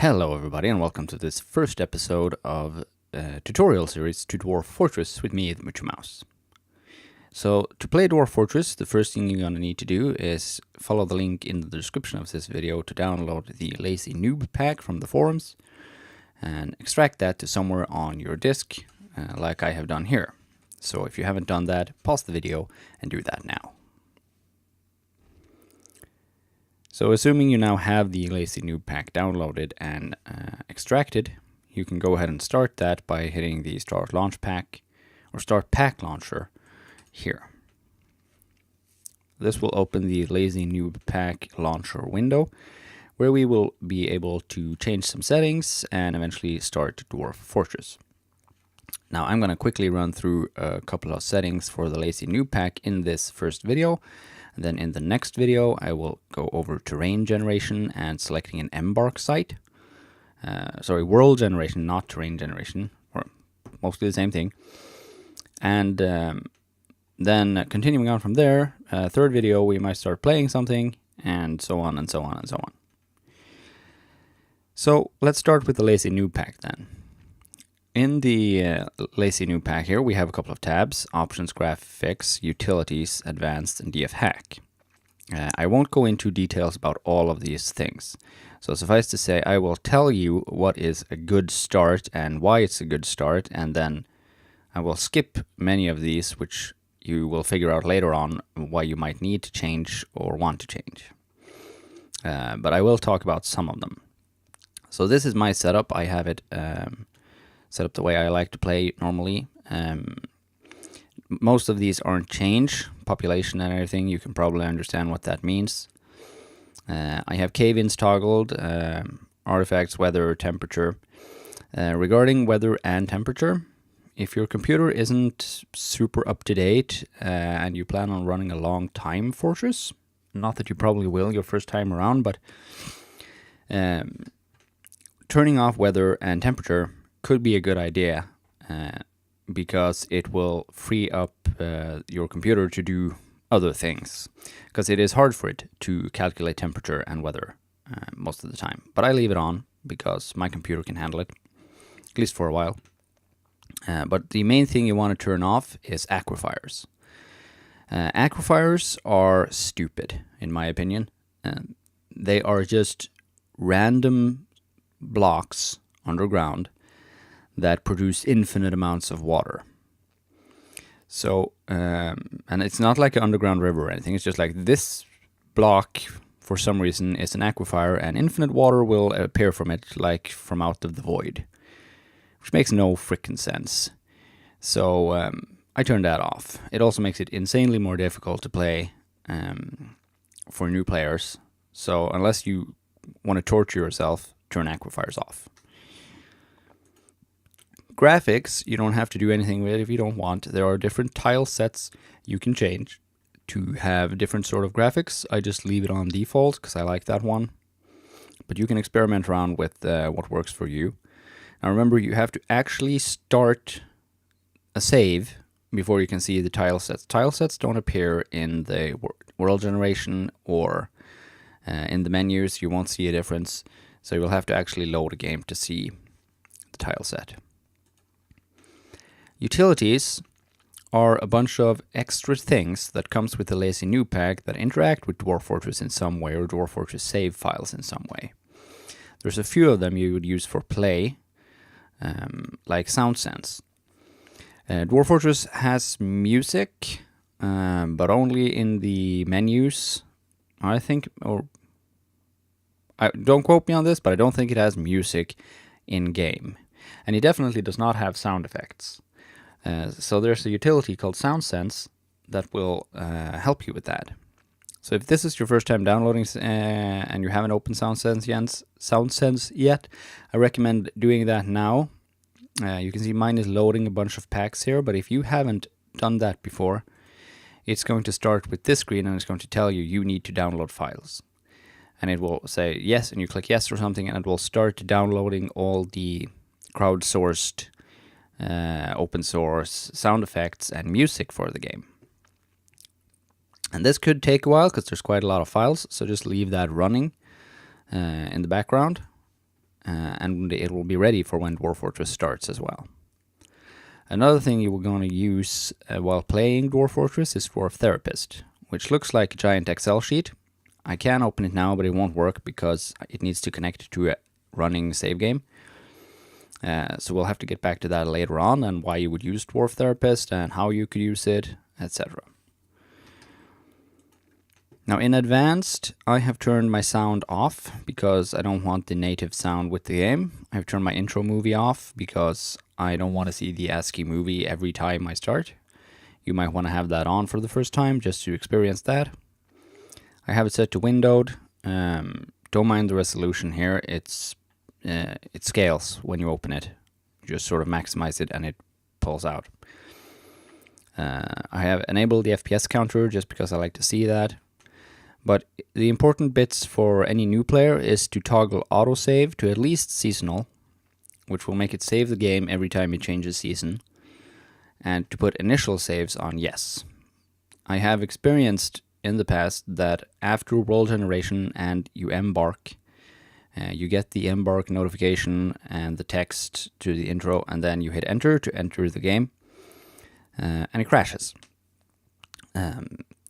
Hello everybody and welcome to this first episode of tutorial series to Dwarf Fortress with me, the Mucho Mouse. So to play Dwarf Fortress, the first thing you're going to need to do is follow the link in the description of this video to download the lazy Newb Pack from the forums and extract that to somewhere on your disk like I have done here. So if you haven't done that, pause the video and do that now. So assuming you now have the lazy Newb Pack downloaded and extracted, you can go ahead and start that by hitting the Start Launch Pack or Start Pack Launcher here. This will open the lazy Newb Pack Launcher window where we will be able to change some settings and eventually start Dwarf Fortress. Now I'm going to quickly run through a couple of settings for the lazy Newb Pack in this first video. And then in the next video, I will go over terrain generation and selecting an embark site. Sorry, world generation, not terrain generation, or mostly the same thing. And then continuing on from there, third video, we might start playing something, and so on and so on and so on. So let's start with the lazy Newb Pack then. In the lazy Newb Pack here, we have a couple of tabs: Options, Graphics, Utilities, Advanced, and DF Hack. I won't go into details about all of these things. So suffice to say, I will tell you what is a good start and why it's a good start, and then I will skip many of these, which you will figure out later on why you might need to change or want to change. But I will talk about some of them. So this is my setup. I have it set up the way I like to play normally. Most of these aren't change, population and everything. You can probably understand what that means. I have cave-ins toggled, artifacts, weather, temperature. Regarding weather and temperature, if your computer isn't super up to date and you plan on running a long time fortress, not that you probably will your first time around, but turning off weather and temperature could be a good idea because it will free up your computer to do other things, because it is hard for it to calculate temperature and weather most of the time. But I leave it on because my computer can handle it, at least for a while. But the main thing you want to turn off is aquifers. Aquifers are stupid, in my opinion. They are just random blocks underground that produce infinite amounts of water. So, and it's not like an underground river or anything. It's just like this block, for some reason, is an aquifer, and infinite water will appear from it, like from out of the void, which makes no frickin' sense. So, I turned that off. It also makes it insanely more difficult to play for new players. So, unless you want to torture yourself, turn aquifers off. Graphics, you don't have to do anything with it if you don't want. There are different tile sets you can change to have different sort of graphics. I just leave it on default because I like that one. But you can experiment around with what works for you. Now remember, you have to actually start a save before you can see the tile sets. Tile sets don't appear in the world generation or in the menus. You won't see a difference. So you will have to actually load a game to see the tile set. Utilities are a bunch of extra things that comes with the lazy Newb Pack that interact with Dwarf Fortress in some way, or Dwarf Fortress save files in some way. There's a few of them you would use for play, like sound sense. Dwarf Fortress has music, but only in the menus, I think, or don't quote me on this, but I don't think it has music in game. And it definitely does not have sound effects. So there's a utility called Sound Sense that will help you with that. So if this is your first time downloading and you haven't opened Sound Sense yet, I recommend doing that now. You can see mine is loading a bunch of packs here, but if you haven't done that before, it's going to start with this screen and it's going to tell you need to download files. And it will say yes, and you click yes or something, and it will start downloading all the crowdsourced open source sound effects and music for the game. And this could take a while because there's quite a lot of files, so just leave that running in the background. and it will be ready for when Dwarf Fortress starts as well. Another thing you were going to use while playing Dwarf Fortress is Dwarf Therapist, which looks like a giant Excel sheet. I can open it now, but it won't work because it needs to connect to a running save game. So we'll have to get back to that later on, and why you would use Dwarf Therapist and how you could use it, etc. Now in advanced, I have turned my sound off because I don't want the native sound with the game. I've turned my intro movie off because I don't want to see the ASCII movie every time I start. You might want to have that on for the first time just to experience that. I have it set to windowed. Don't mind the resolution here. It scales when you open it. You just sort of maximize it and it pulls out. I have enabled the FPS counter just because I like to see that. But the important bits for any new player is to toggle autosave to at least seasonal, which will make it save the game every time it changes season, and to put initial saves on yes. I have experienced in the past that after world generation and you embark, you get the embark notification and the text to the intro, and then you hit enter to enter the game, and it crashes.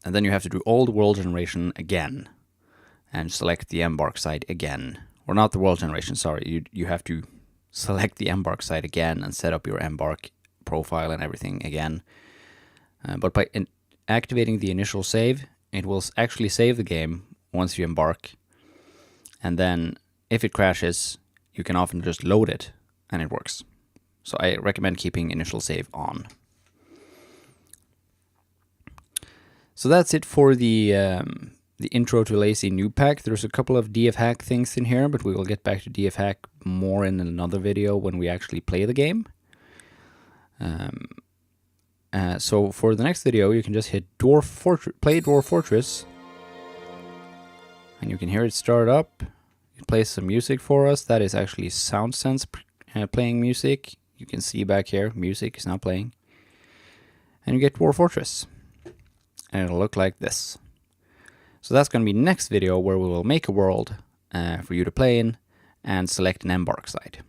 And then you have to do all the world generation again and select the embark site again. Or not the world generation, sorry. You have to select the embark site again and set up your embark profile and everything again. But by activating the initial save, it will actually save the game once you embark. And then if it crashes, you can often just load it and it works. So I recommend keeping initial save on. So that's it for the intro to Lazy Newb Pack. There's a couple of DF hack things in here, but we will get back to DF hack more in another video when we actually play the game. So for the next video, you can just hit play Dwarf Fortress, and you can hear it start up. It plays some music for us. That is actually SoundSense playing music. You can see back here, music is now playing. And you get Dwarf Fortress. And it'll look like this. So that's going to be next video, where we will make a world for you to play in and select an embark site.